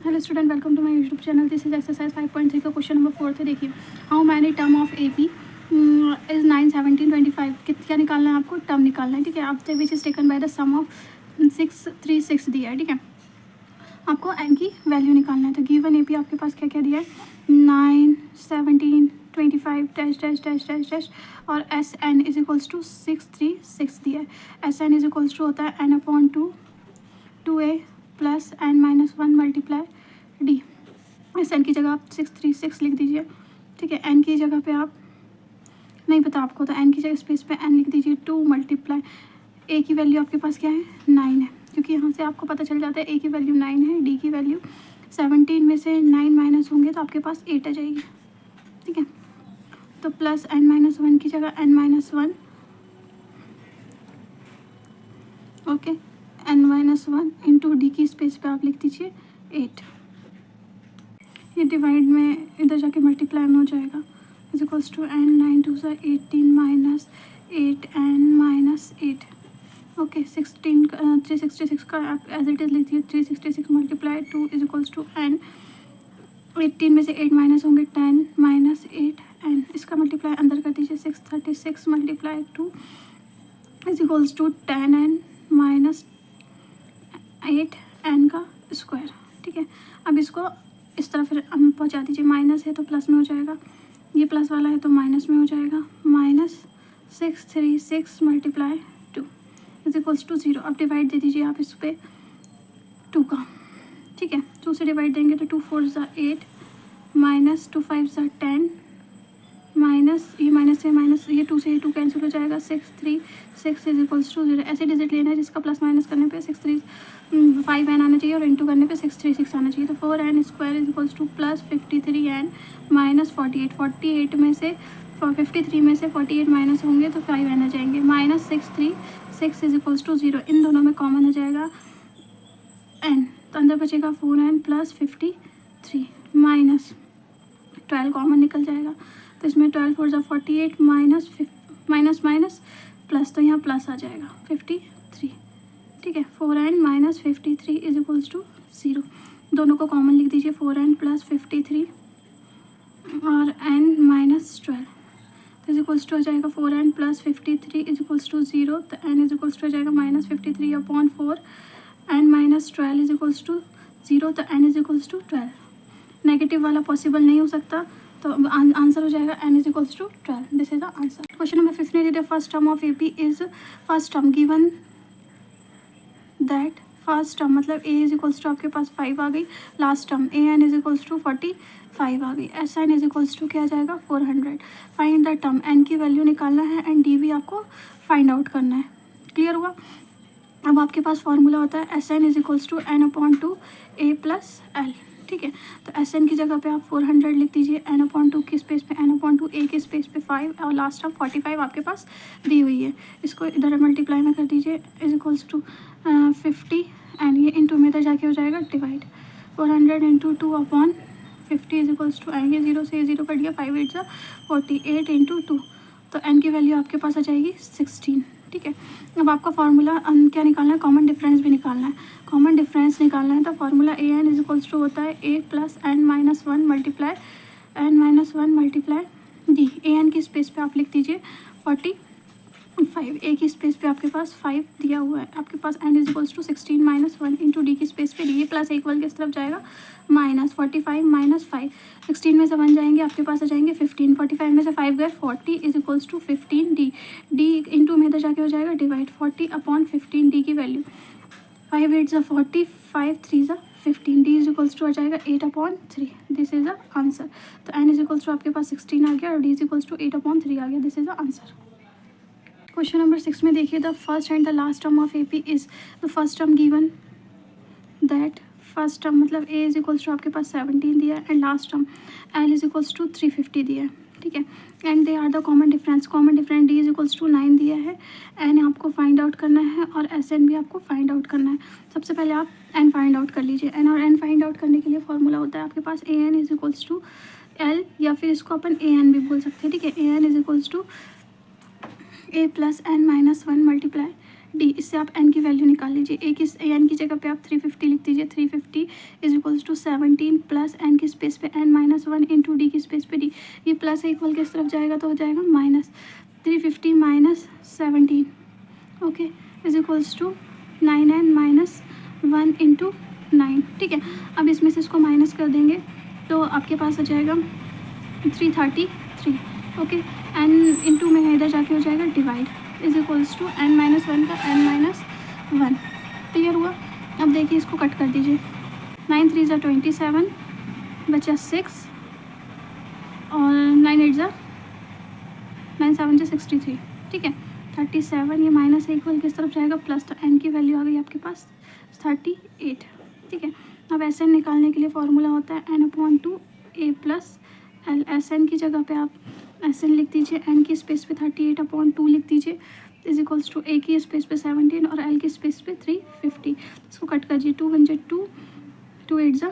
Hello student, welcome to my YouTube channel. This is exercise 5.3 का question number 4 है। देखिए, how many term of A P is 9, 17, 25। क्या निकालना है आपको? टर्म निकालना है। ठीक है, आप which is taken by the sum of 6, 3, 6 दिया है। ठीक है, आपको एन की वैल्यू निकालना है। तो गिवन ए पी आपके पास क्या क्या दिया है? 9, 17, 25 dash dash dash dash dash और S N is equals to 6, 3, 6 दिया है। S N is equals to होता है n upon 2a plus N minus 1 multiply D. इस एन की जगह आप 6, 3, 6 लिख दीजिए। ठीक है, एन की जगह पे आप नहीं पता आपको, तो एन की जगह स्पेस पे एन लिख दीजिए। 2 मल्टीप्लाई ए की वैल्यू आपके पास क्या है? 9 है, क्योंकि यहाँ से आपको पता चल जाता है ए की वैल्यू 9 है। डी की वैल्यू 17 में से 9 माइनस होंगे तो आपके पास 8 आ जाएगी। ठीक है, तो प्लस एन माइनस 1 की जगह n minus 1, okay, n minus 1 into D की स्पेस पे आप लिख दीजिए 8। ये डिवाइड में इधर जाके मल्टीप्लाई में हो जाएगा। इज इक्वल्स टू एन 9 2 सा 18 माइनस 8 एन माइनस 8। ओके, 366 का आप एज इट इज लिख दिए। 366 multiply 2 is equals to n. 18 में से 8 माइनस होंगे 10 माइनस 8 एन। इसका मल्टीप्लाई अंदर कर दीजिए। 636 multiply 2 is equals to 10 n minus 8 n का स्क्वायर। ठीक है, अब इसको इस तरह फिर हम पहुँचा दीजिए। माइनस है तो प्लस में हो जाएगा, ये प्लस वाला है तो माइनस में हो जाएगा। Minus 636 multiply 2 is equals to 0। अब डिवाइड दे दीजिए आप इस पर 2 का। ठीक है, 2 से डिवाइड देंगे तो 2 4 ज़ा 8 माइनस 2 5 ज़ा 10 माइनस ये माइनस से माइनस ये 2 से ये 2 कैंसिल हो जाएगा। 6 3 6 इज इक्वल्स टू 0। ऐसे डिजिट लेना है जिसका प्लस माइनस करने पे 6 3 5 एन आना चाहिए और इंटू करने पे 6 3 6 आना चाहिए। तो 4 n square is equals to plus 53 n minus 48। 48 में से 53 में से 48 माइनस होंगे तो 5 एन आ जाएंगे। Minus 6 3 6 is equals to 0। इन दोनों में कॉमन आ जाएगा एन, तो अंदर बचेगा 4 एन प्लस 53 माइनस 12 कॉमन निकल जाएगा। तो इसमें 12 4 ज़ा 48 माइनस माइनस माइनस प्लस, तो यहाँ प्लस आ जाएगा 53। ठीक है, 4 n minus 53 is equals to 0। दोनों को कॉमन लिख दीजिए। 4 एन प्लस 53 और एन माइनस 12 तो इज इक्वल्स टू आ जाएगा 4 n plus 53 is equals to 0। तो एन इज इक्वल्स टू आ जाएगा minus 53 upon 4 n minus 12 is equals to 0। तो n is equals to 12। Negative वाला पॉसिबल नहीं हो सकता, तो आंसर हो जाएगा n is equals to 12। This is the answer. Question number 15 the first term of A P is first term given that first term मतलब a is equals to आपके पास 5 आ गई। Last term a N is equals to 45 आ गई। S N is equals to क्या आ जाएगा? 400। फाइंड द टर्म, एन की वैल्यू निकालना है एंड डी भी आपको फाइंड आउट करना है। क्लियर हुआ? अब आपके पास फॉर्मूला होता है S N is equals to n upon 2 a plus l. ठीक है, तो एस एन की जगह पे आप 400 लिख दीजिए। एन अपॉन 2 की स्पेस पे एन अपॉन 2, ए की स्पेस पे 5 और लास्ट टर्म 45 आपके पास दी हुई है। इसको इधर मल्टीप्लाई में कर दीजिए। इज इक्वल्स टू 50 एंड ये इंटू में इधर जाके हो जाएगा divide. 400 into 2 upon 50 is equals to आएंगे 0 से 0 कट गया। 5 8 48 इंटू 2, तो एन की वैल्यू आपके पास आ जाएगी 16। ठीक है, अब आपका फार्मूला क्या निकालना है? कॉमन डिफरेंस भी निकालना है। कॉमन डिफरेंस निकालना है तो formula A N is equals to होता है A plus N minus 1 multiply n minus 1 multiply D. A N की स्पेस पे आप लिख दीजिए 45। ए की स्पेस पे आपके पास 5 दिया हुआ है। आपके पास N is equals to 16 minus 1 into D की स्पेस पे डी प्लस इक्वल किस तरफ जाएगा? Minus 45 minus 5। 16 में से 1 जाएंगे आपके पास आ जाएंगे 15। 45 में से 5 गए 40 is equals to 15 d. D into में इधर जाके हो जाएगा डिवाइड। 40 अपॉन 15 डी की वैल्यू 5 8 ज़ा 40 5 3 ज़ा 15 डी इज इक्वल्स टू आ जाएगा 8 upon 3। This is the answer. तो एन इज इक्वल्स टू आपके पास 16 आ गया और d is equals to 8 upon 3 आ गया। This is the answer. Question number 6 में देखिए the first and the last term of A P is the first term given that first term मतलब ए इज इक्वल्स टू आपके पास 17 दिया है and last term l is equals to 350 दिया है। ठीक है, and they are the common difference. Common difference d is equals to 9 दिया है। एन आपको फाइंड आउट करना है और एस एन भी आपको फाइंड आउट करना है। सबसे पहले आप एन फाइंड आउट कर लीजिए। एन और एन फाइंड आउट करने के लिए फॉर्मूला होता है आपके पास A N is equals to L या फिर इसको अपन ए एन भी बोल सकते हैं। ठीक है, A N is equals to A plus N minus 1 multiply D, इससे आप एन की वैल्यू निकाल लीजिए। ए की एन की जगह पे आप 350 लिख दीजिए। 350 is equals to 17 plus N की स्पेस पे एन माइनस 1 इंटू डी की स्पेस पे डी। ये प्लस इक्वल किस तरफ जाएगा तो हो जाएगा minus. 350 minus 17 okay is equals to 9n minus 1 into 9। ठीक है, अब इसमें से इसको माइनस कर देंगे तो आपके पास आ जाएगा 333। ओके, एन इंटू में इधर जाके हो जाएगा divide is equals to n minus 1 का n माइनस 1। क्लियर हुआ? अब देखिए इसको कट कर दीजिए। 9 3 ज़ा 27 बचा 6 और 9 8 ज़ा 9 7 ज़ा 63। ठीक है, 37 ये माइनस इक्वल किस तरफ जाएगा प्लस, तो n की वैल्यू आ गई आपके पास 38। ठीक है, अब एस एन निकालने के लिए फॉर्मूला होता है n/2 a plus l. S n की जगह पे आप एस एन लिख दीजिए, एन की स्पेस पे 38/2 लिख दीजिए इज इक्वल्स टू ए की स्पेस पे 17 और एल की स्पेस पे 350। इसको कट करिए। 2 1 2 2 8 ज़ा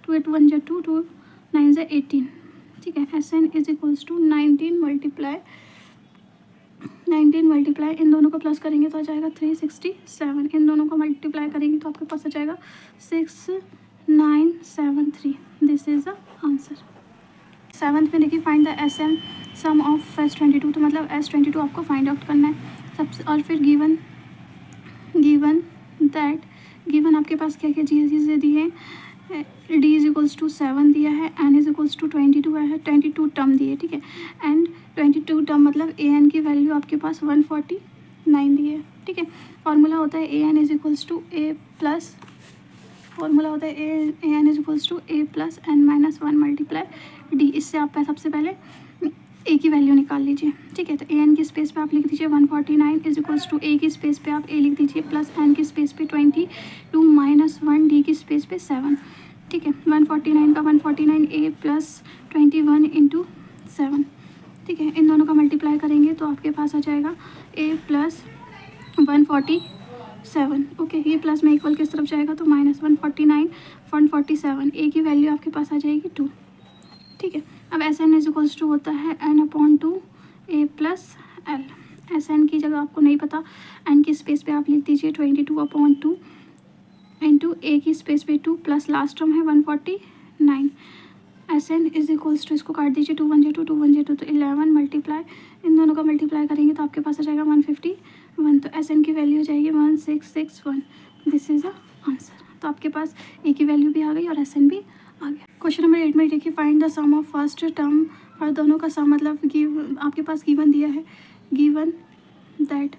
2 8 1 ज़ा 2 2 9 ज़ा 18। ठीक है, S N is equals to 19 multiply इन दोनों को प्लस करेंगे तो आ जाएगा 367। इन दोनों को मल्टीप्लाई करेंगे तो आपके पास आ जाएगा 6973। This is the answer. Seventh में देखिए find the S M sum of S22, तो मतलब S22 आपको फाइंड आउट करना है सबसे। और फिर गिवन गिवन आपके पास क्या क्या चीज़ें दी हैं। डी इज इक्वल्स टू 7 दिया है, एन इज इक्वल्स टू 22 है, 22 टर्म दिए। ठीक है, एंड 22 टर्म मतलब ए एन की वैल्यू आपके पास 149 दी है। ठीक है, फॉर्मूला होता है A N is equals to A plus N minus 1 multiply D. इससे आप सबसे पहले ए की वैल्यू निकाल लीजिए। ठीक है, तो ए एन की स्पेस पे आप लिख दीजिए 149 इज इक्वल्स टू ए की स्पेस पे आप ए लिख दीजिए प्लस एन की स्पेस पे 22 माइनस 1 डी की स्पेस पे 7। ठीक है, 149 का 149 ए प्लस 21 इंटू 7। ठीक है, इन दोनों का मल्टीप्लाई करेंगे तो आपके पास आ जाएगा ए प्लस 147। ओके, ये प्लस में इक्वल किस तरफ जाएगा तो माइनस 149 147। ए की वैल्यू आपके पास आ जाएगी 2। ठीक है, अब S N is equals to होता है n/2 a plus l. S n की जगह आपको नहीं पता, एन की स्पेस पे आप लिख दीजिए 22/2 इंटू ए की स्पेस पे 2 प्लस लास्ट टर्म है 149। S N is equals to, इसको काट दीजिए 2 1 2 2 1 2 तो 11 मल्टीप्लाई इन दोनों का मल्टीप्लाई करेंगे तो आपके पास आ जाएगा 151। तो एस एन की वैल्यू हो जाएगी 1661। This is the answer. तो आपके पास ए की वैल्यू भी आ गई और एस एन भी आ गया। क्वेश्चन नंबर 8 में देखिए find the sum of first term, और दोनों का सम मतलब आपके पास गिवन दिया है, given that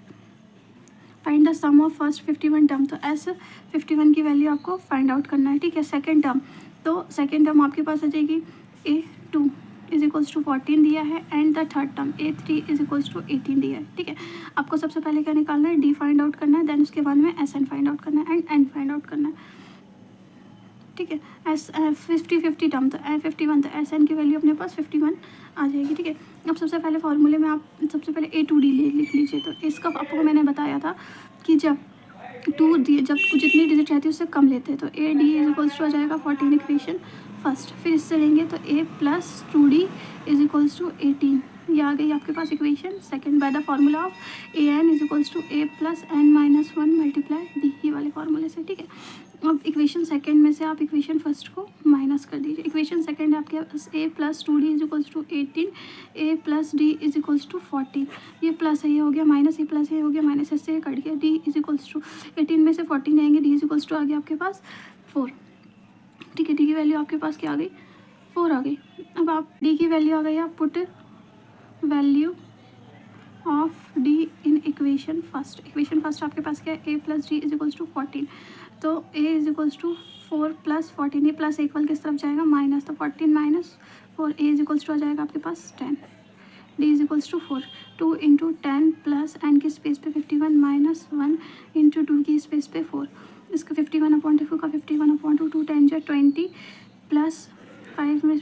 find the sum of first 51 term. तो एस 51 की वैल्यू आपको फाइंड आउट करना है। ठीक है, सेकेंड टर्म, तो सेकेंड टर्म आपके पास आ जाएगी A2 इज इक्वल्स टू 14 दिया है, and the third term A3 is equals to 18 दिया है। ठीक है, आपको सबसे पहले क्या निकालना है, डी फाइंड आउट करना है, देन उसके बाद में एस एन फाइंड आउट करना है एंड एन फाइंड आउट करना है। ठीक है, एस 50 टर्म तो 51, तो एस एन की वैल्यू अपने पास 51 आ जाएगी। ठीक है, अब सबसे पहले फॉर्मूले में आप सबसे पहले A2D लिख लीजिए। तो इसका आपको मैंने बताया था कि जब जितनी डिजिट रहती है उससे कम लेते हैं तो A D is equals to आ जाएगा 14 इक्वेशन फर्स्ट। फिर इससे लेंगे तो A plus 2D is equals to 18। ये आ गई आपके पास equation second by the formula of A N is equals to A plus N minus 1 multiply D, ये वाले फॉर्मूले से। ठीक है, अब इक्वेशन सेकंड में से आप इक्वेशन फर्स्ट को माइनस कर दीजिए। इक्वेशन सेकंड है आपके पास A plus 2D is equals to 18, A plus D is equals to 14। ये प्लस है, ये हो गया माइनस, ये प्लस है, ये हो गया माइनस, इससे ये कट गया। डी इज इक्वल्स टू 18 में से 14 जाएंगे, डी इज इक्वल्स टू आ गया आपके पास 4। ठीक है, डी की वैल्यू आपके पास क्या आ गई, 4 आ गई। अब आप डी की वैल्यू आ गई, आप put value of D in equation first. Equation first आपके पास क्या है, A plus D is equals to 14। तो A is equals to 4 plus 14, ये प्लस इक्वल किस तरफ जाएगा माइनस, तो 14 minus 4 A is equals to आ जाएगा आपके पास 10। D is equals to 4, 2 into 10 plus N की स्पेस पे 51 माइनस 1 इंटू 2 की स्पेस पे 4। इसका 51/2 का 51/2, 2 10 जो 20 प्लस 5 में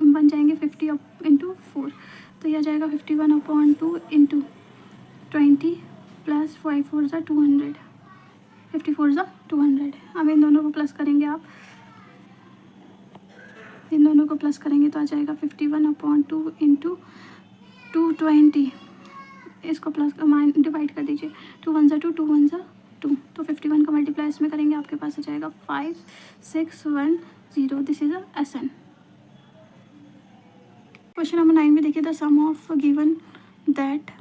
बन जाएंगे 50 इंटू 4, तो यह आ जाएगा 51/2 इंटू 20 प्लस 5 4 ज़ा 200, 54 ज़ा 200। अब इन दोनों को प्लस करेंगे, आप इन दोनों को प्लस करेंगे तो आ जाएगा 51/2 इंटू 220 इसको प्लस डिवाइड कर दीजिए, 2 1 2 2 1 2, तो 51 का मल्टीप्लाई इसमें करेंगे आपके पास आ जाएगा 5610। This is a SN। Question number 9 में देखिए, the sum of given that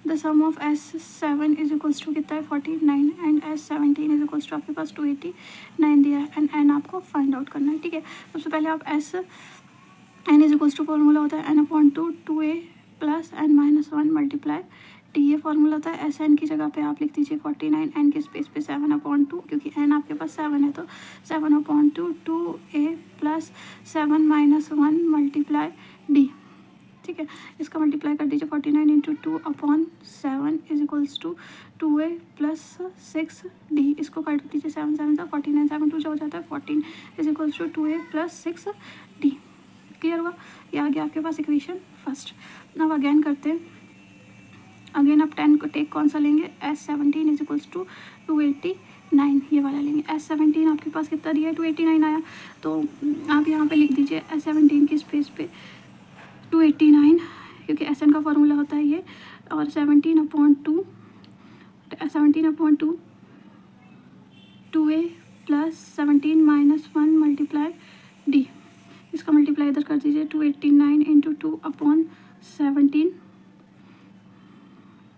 the sum of S7 is equals to कितना है 49 and S17 is equals to आपके पास 289 दिया है एंड N आपको फाइंड आउट करना है। ठीक है, सबसे पहले आप N is equals to formula होता है N/2 2a plus N-1 multiply T, ये फॉर्मूला होता है। SN की जगह पे आप लिख दीजिए 49, N के स्पेस पे 7/2, क्योंकि N आपके पास 7 है तो 7/2 2a प्लस 7-1 मल्टीप्लाई डी। ठीक है, इसका मल्टीप्लाई कर दीजिए 49 into 2/7 is equals to 2a plus 6d। इसको काट दीजिए 7 7 था 49, 7 2 हो जाता है 14 is equals to 2a plus 6d। Clear हुआ? ये आ गया आपके पास इक्वेशन फर्स्ट। अब अगेन करते हैं, अगेन आप 10 को टेक कौन सा लेंगे, S17 इज इक्वल्स टू 289, ये वाला लेंगे। S17 आपके पास कितना दिया है 289 आया, तो आप यहाँ पे लिख दीजिए S17 की स्पेस पे 289, क्योंकि SN का फॉर्मूला होता है ये, और 17/2 2a प्लस 17-1 मल्टीप्लाई डी। इसका मल्टीप्लाई इधर कर दीजिए 289 इंटू 2/17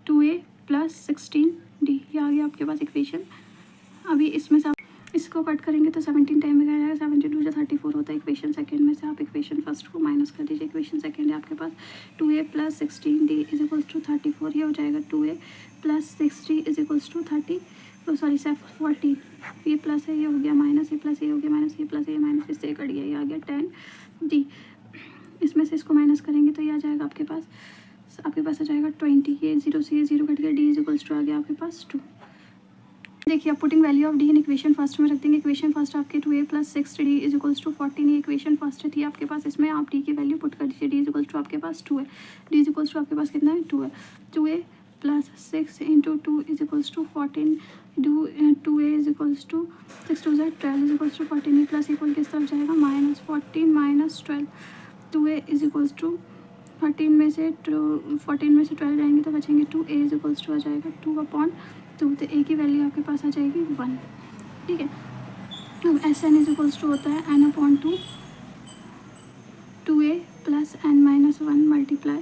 2a प्लस 16d। ये आ गया आपके पास इक्वेशन। अभी इसमें से आप इसको कट करेंगे तो 17 टाइम में क्या जाएगा, 72 जो 34 होता है। इक्वेशन सेकेंड में से आप इक्वेशन फर्स्ट को माइनस कर दीजिए। इक्वेशन सेकेंड है आपके पास 2a plus 16d is equals to 34, ये हो जाएगा 2a plus 6d is equals to 14। ये प्लस है, ये हो गया माइनस, ये प्लस ये हो गया माइनस, ये प्लस ये माइनस, इससे कट गया, ये आ गया 10d। इसमें से इसको माइनस करेंगे तो ये आ जाएगा आपके पास आ जाएगा 20। ये 0 से ये 0 कट गया, d इज इक्वल्स टू आ गया आपके पास 2। देखिए, आप putting value of D in equation first में रख देंगे। इक्वेशन फर्स्ट आपके 2a plus 6d is equals to 14, ये इक्वेशन फर्स्ट थी आपके पास। इसमें आप डी की वैल्यू पुट कर दीजिए, डी इज इक्वल्स टू आपके पास 2 है, डी इज इक्वल्स टू आपके पास कितना है 2 है। 2a plus 6 into 2 is equals to 14, 2a is equals to 6 2 12 is equals to 14, plus equal किस तरफ जाएगा minus 14 minus 12, 2a is equals to 14 में से 12 जाएंगे तो बचेंगे 2a इज इक्वल्स टू आ जाएगा 2/2, तो a की वैल्यू आपके पास आ जाएगी 1। ठीक है, अब SN इज इक्वल्स टू होता है N/2 2a plus N-1 multiply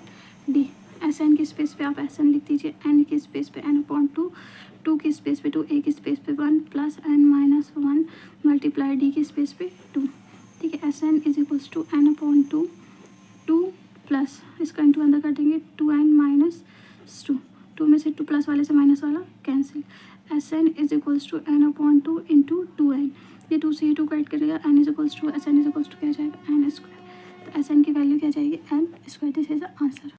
D. SN की स्पेस पे आप SN लिख दीजिए, N की स्पेस पे N/2, 2 की स्पेस पे 2, a की स्पेस पे 1 प्लस N-1 मल्टीप्लाई डी की स्पेस पे 2। ठीक है, SN is equals to N/2 2 plus इसका इंटू अंदर कर देंगे 2n-2, 2 में से 2 प्लस वाले से माइनस वाला cancel. SN is equals to N/2 into 2n, ये 2 से ये 2 कट करेगा, N is equals to SN is equals to क्या जाएगा n², तो SN की वैल्यू क्या जाएगी n²। This is the answer.